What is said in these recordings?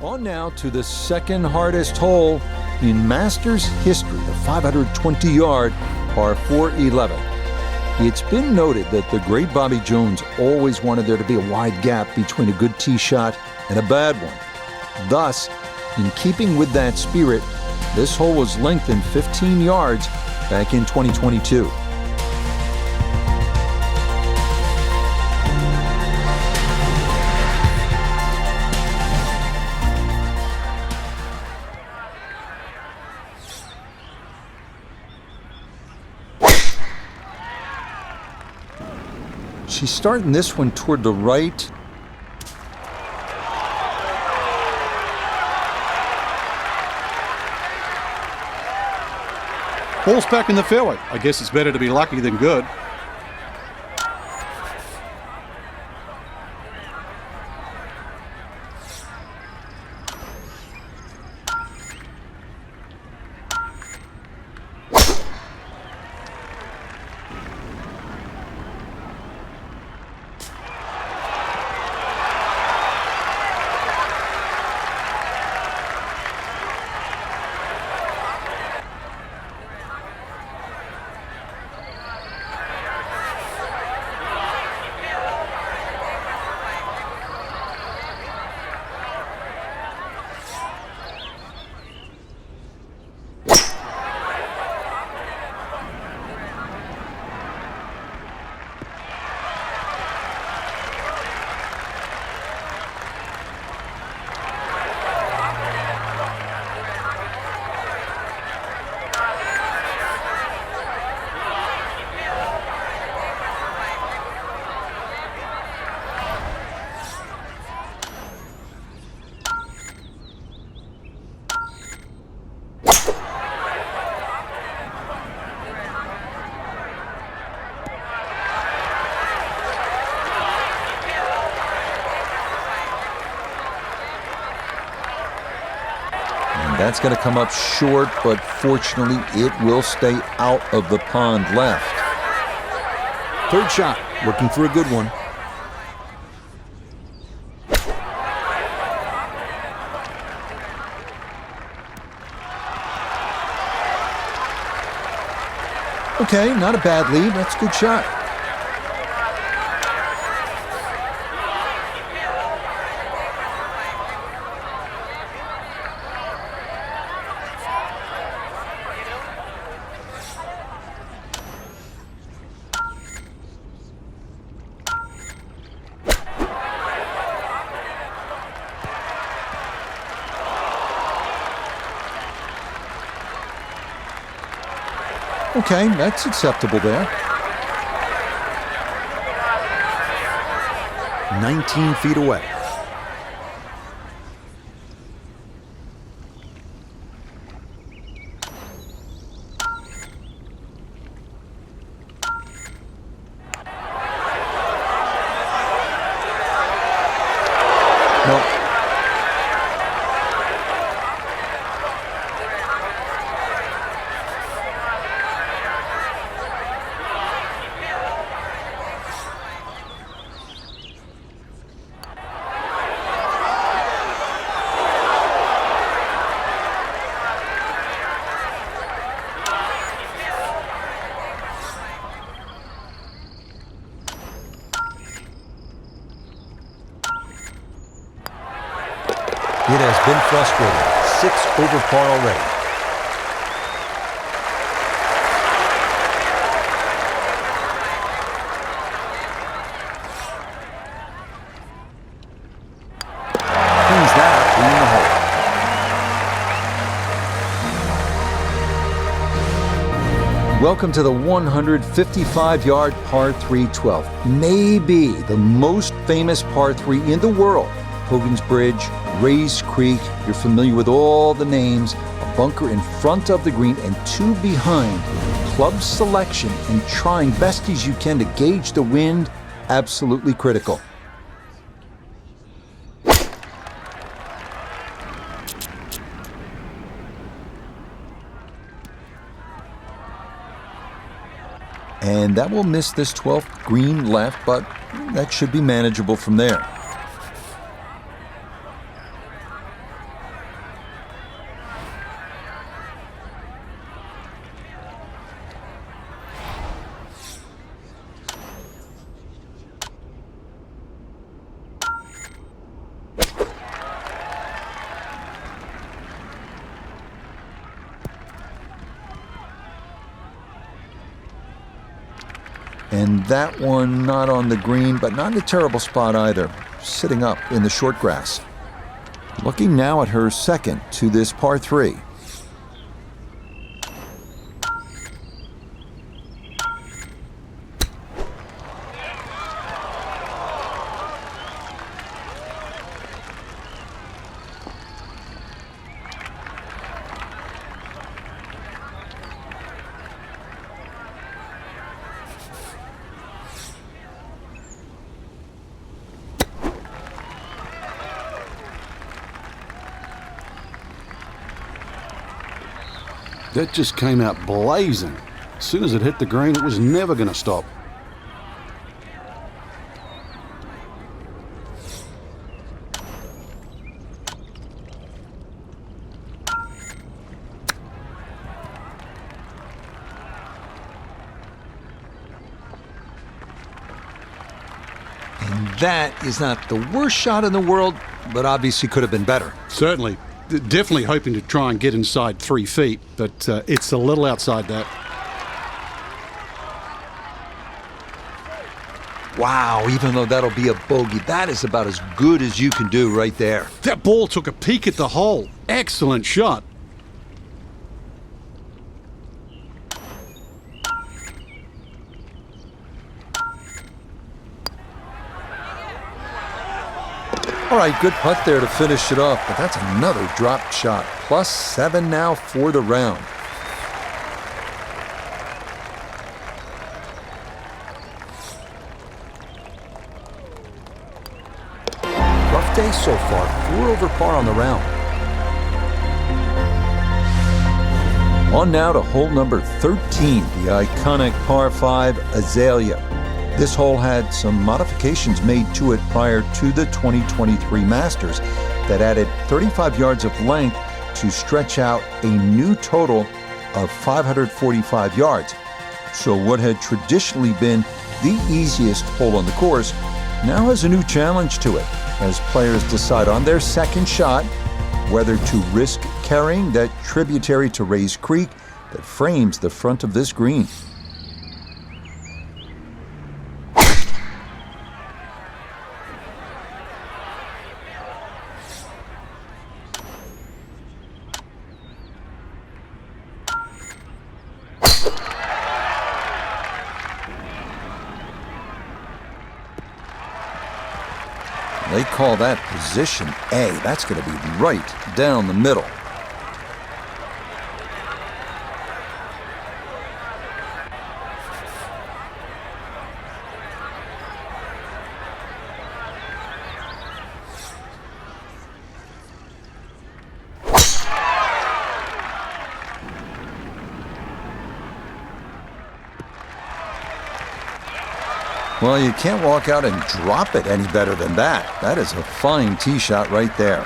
On now to the second hardest hole in Masters history, the 520-yard par 411. It's been noted that the great Bobby Jones always wanted there to be a wide gap between a good tee shot and a bad one. Thus, in keeping with that spirit, this hole was lengthened 15 yards back in 2022. She's starting this one toward the right. Ball's back in the fairway. I guess it's better to be lucky than good. That's going to come up short, but fortunately it will stay out of the pond left. Third shot, looking for a good one. Okay, not a bad lead. That's a good shot. Okay, that's acceptable there. 19 feet away. No. It has been frustrating. 6 over par already. Cleans that up, clean the hole. Welcome to the 155-yard par 312. Maybe the most famous par 3 in the world. Hogan's Bridge, Rays Creek, you're familiar with all the names, a bunker in front of the green and 2 behind. Club selection and trying best as you can to gauge the wind, absolutely critical. And that will miss this 12th green left, but that should be manageable from there. And that one not on the green, but not in a terrible spot either, sitting up in the short grass. Looking now at her second to this par 3. That just came out blazing. As soon as it hit the green, it was never going to stop. And that is not the worst shot in the world, but obviously could have been better. Certainly. Definitely hoping to try and get inside 3 feet, but it's a little outside that. Wow, even though that'll be a bogey, that is about as good as you can do right there. That ball took a peek at the hole. Excellent shot. All right, good putt there to finish it off, but that's another drop shot. +7 now for the round. Rough day so far, 4 over par on the round. On now to hole number 13, the iconic par 5 Azalea. This hole had some modifications made to it prior to the 2023 Masters that added 35 yards of length to stretch out a new total of 545 yards. So what had traditionally been the easiest hole on the course now has a new challenge to it as players decide on their second shot whether to risk carrying that tributary to Rays Creek that frames the front of this green. They call that position A. That's going to be right down the middle. Well, you can't walk out and drop it any better than that. That is a fine tee shot right there.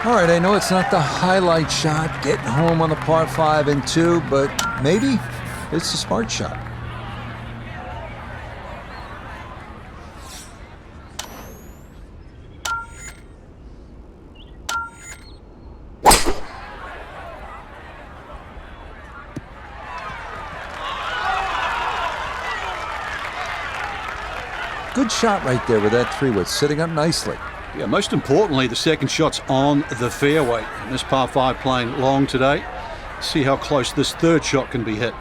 All right, I know it's not the highlight shot, getting home on the par 5 and 2, but maybe it's a smart shot. Good shot right there with that 3-wood, sitting up nicely. Yeah, most importantly, the second shot's on the fairway. And this par 5 playing long today. See how close this third shot can be hit.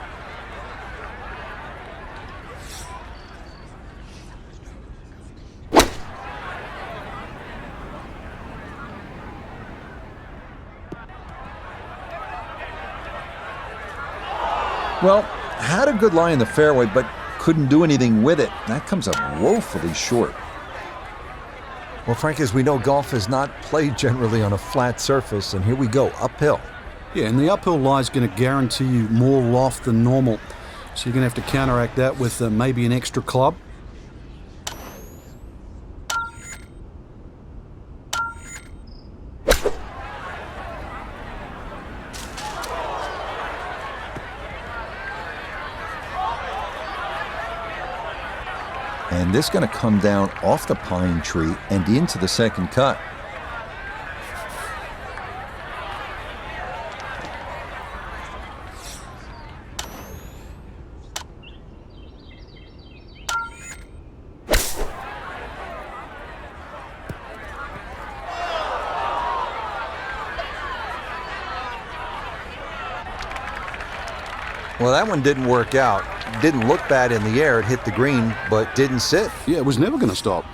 Well, had a good lie in the fairway, but couldn't do anything with it. That comes up woefully short. Well, Frank, as we know, golf is not played generally on a flat surface, and here we go, uphill. Yeah, and the uphill lie is going to guarantee you more loft than normal. So you're going to have to counteract that with maybe an extra club. And this is going to come down off the pine tree and into the second cut. Well, that one didn't work out. Didn't look bad in the air. It hit the green, but didn't sit. Yeah, it was never going to stop.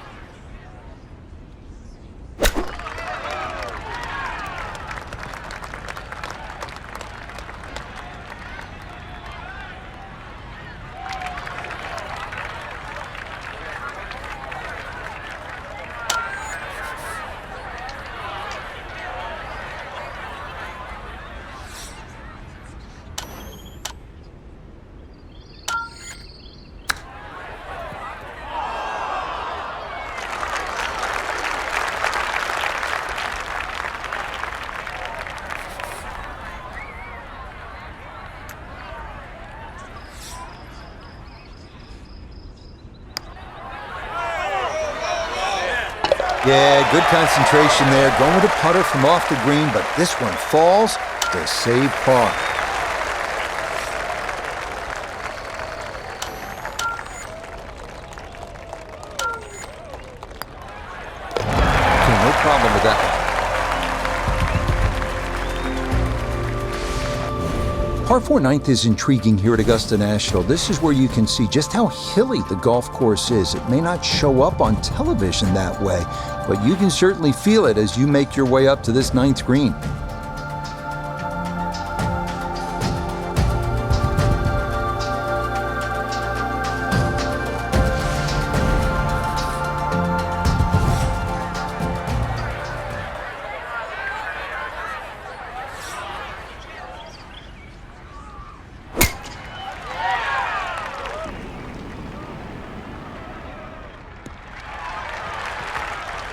Yeah, good concentration there. Going with a putter from off the green, but this one falls to save par. Okay, no problem with that one. Par 4 ninth is intriguing here at Augusta National. This is where you can see just how hilly the golf course is. It may not show up on television that way, but you can certainly feel it as you make your way up to this ninth green.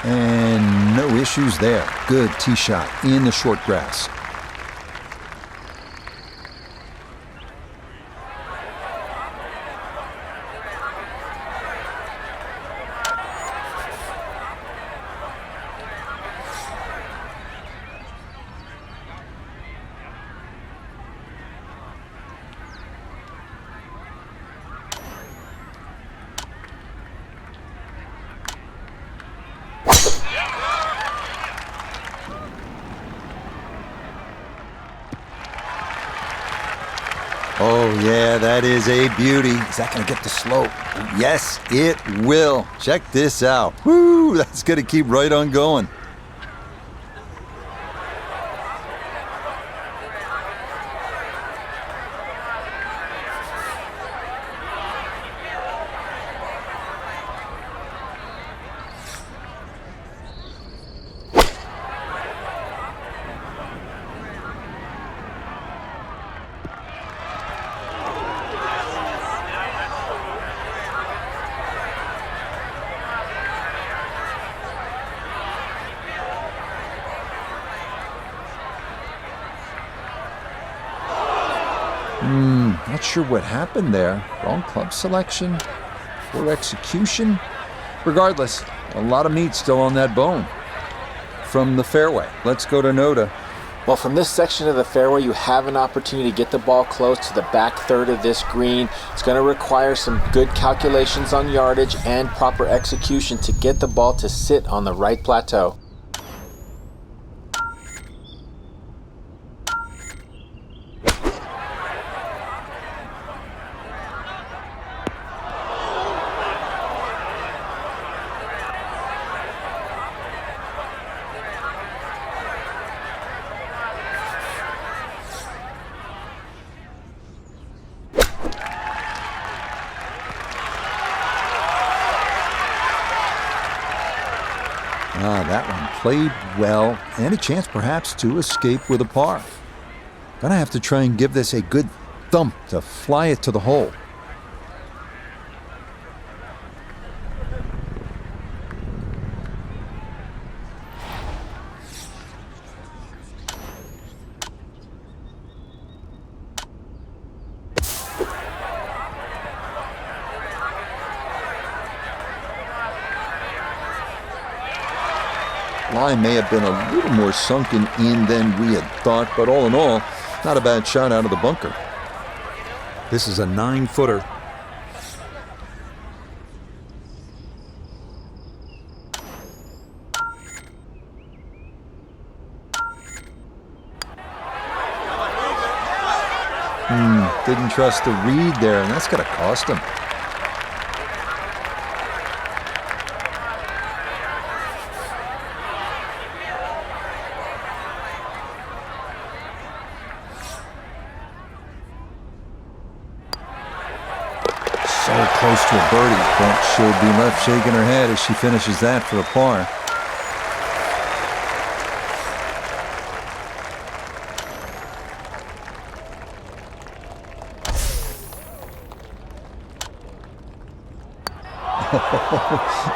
And no issues there. Good tee shot in the short grass. Oh, yeah, that is a beauty. Is that going to get the slope? Yes, it will. Check this out. Woo, that's going to keep right on going. Not sure what happened there. Wrong club selection, poor execution. Regardless, a lot of meat still on that bone. From the fairway, let's go to Noda. Well, from this section of the fairway, you have an opportunity to get the ball close to the back third of this green. It's going to require some good calculations on yardage and proper execution to get the ball to sit on the right plateau. That one played well, and a chance perhaps to escape with a par. Gonna have to try and give this a good thump to fly it to the hole. line may have been a little more sunken in than we had thought, but all in all, not a bad shot out of the bunker. This is a 9-footer. Didn't trust the read there, and that's going to cost him. So close to a birdie, but she'll be left shaking her head as she finishes that for a par.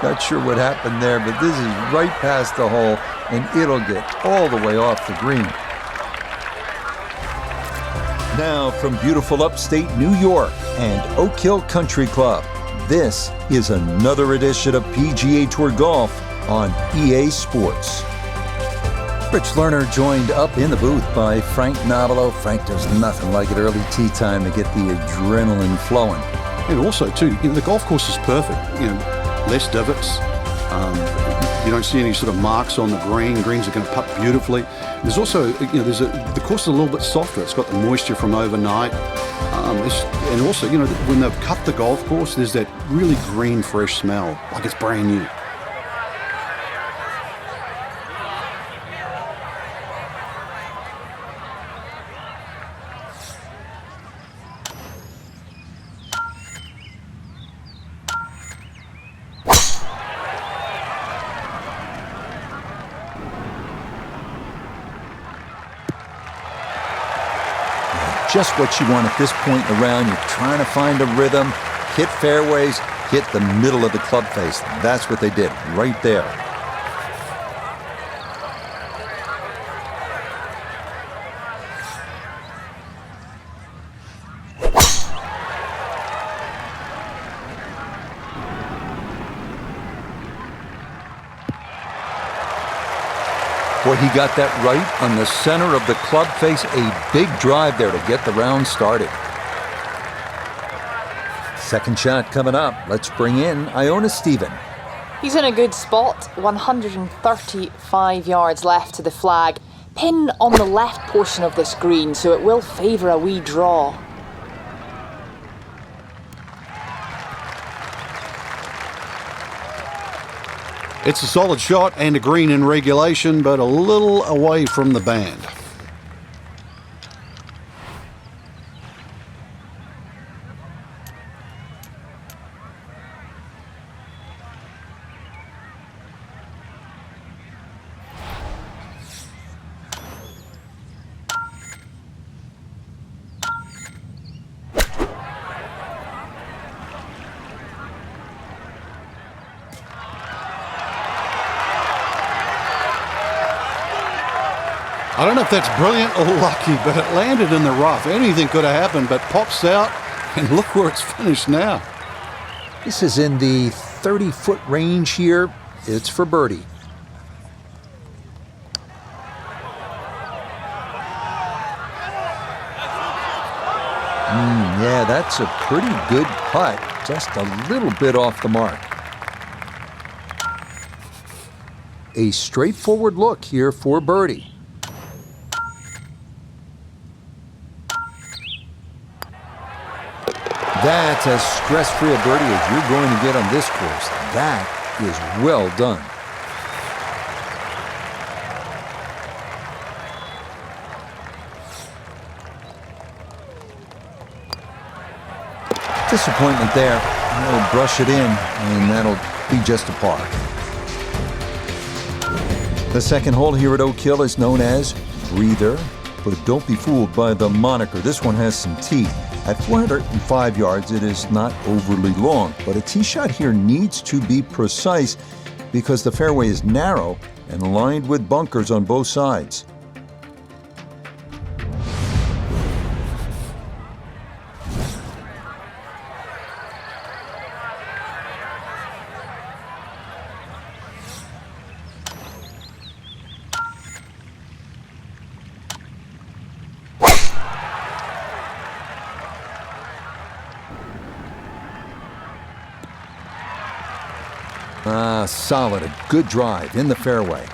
Not sure what happened there, but this is right past the hole, and it'll get all the way off the green. Now from beautiful upstate New York and Oak Hill Country Club, this is another edition of PGA Tour Golf on EA Sports. Rich Lerner joined up in the booth by Frank Nobilo. Frank, there's nothing like it early tee time to get the adrenaline flowing. And also, too, the golf course is perfect. Less divots. You don't see any sort of marks on the green. Greens are going to putt beautifully. There's also, the course is a little bit softer. It's got the moisture from overnight. And also, when they've cut the golf course, there's that really green, fresh smell, like it's brand new. Just what you want at this point in the round. You're trying to find a rhythm, hit fairways, hit the middle of the club face. That's what they did right there. Boy, he got that right on the center of the club face. A big drive there to get the round started. Second shot coming up. Let's bring in Iona Stephen. He's in a good spot. 135 yards left to the flag. Pin on the left portion of this green, so it will favour a wee draw. It's a solid shot and a green in regulation, but a little away from the band. I don't know if that's brilliant or lucky, but it landed in the rough. Anything could have happened, but pops out, and look where it's finished now. This is in the 30-foot range here. It's for birdie. Yeah, that's a pretty good putt. Just a little bit off the mark. A straightforward look here for birdie. That's as stress-free a birdie as you're going to get on this course. That is well done. Disappointment there. He'll brush it in, and that'll be just a par. The second hole here at Oak Hill is known as Breather, but don't be fooled by the moniker. This one has some teeth. At 405 yards, it is not overly long, but a tee shot here needs to be precise because the fairway is narrow and lined with bunkers on both sides. Yeah, solid. A good drive in the fairway.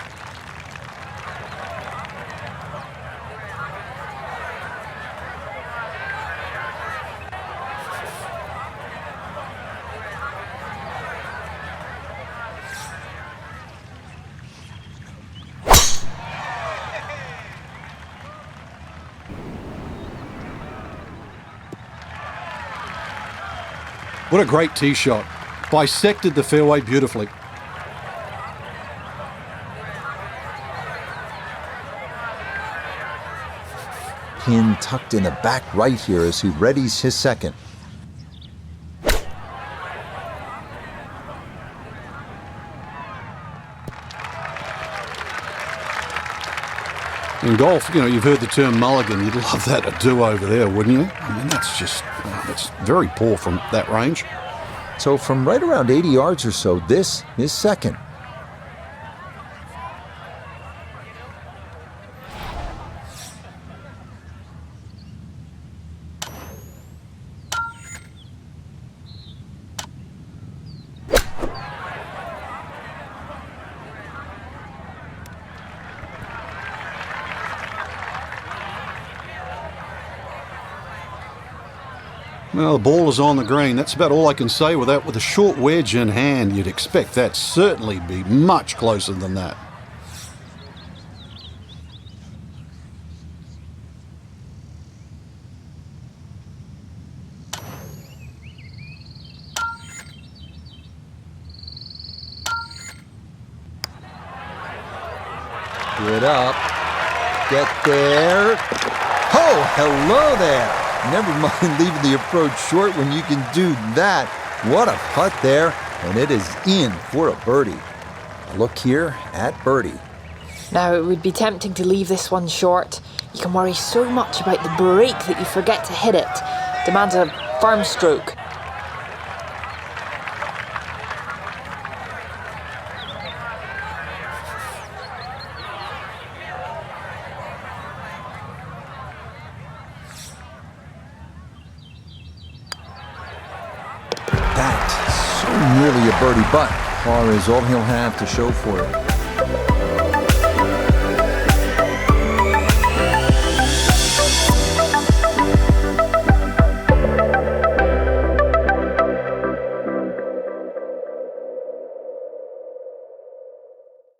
What a great tee shot. Bisected the fairway beautifully. Pin tucked in the back right here as he readies his second. In golf, you know, you've heard the term mulligan. You'd love that, a do-over there, wouldn't you? I mean, that's very poor from that range. So from right around 80 yards or so, this is second. Well, the ball is on the green. That's about all I can say with that. With a short wedge in hand, you'd expect that certainly be much closer than that. Get up. Get there. Oh, hello there. Never mind leaving the approach short when you can do that. What a putt there, and it is in for a birdie. Look here at birdie. Now, it would be tempting to leave this one short. You can worry so much about the break that you forget to hit it. Demands a firm stroke. That so nearly a birdie, but par is all he'll have to show for it.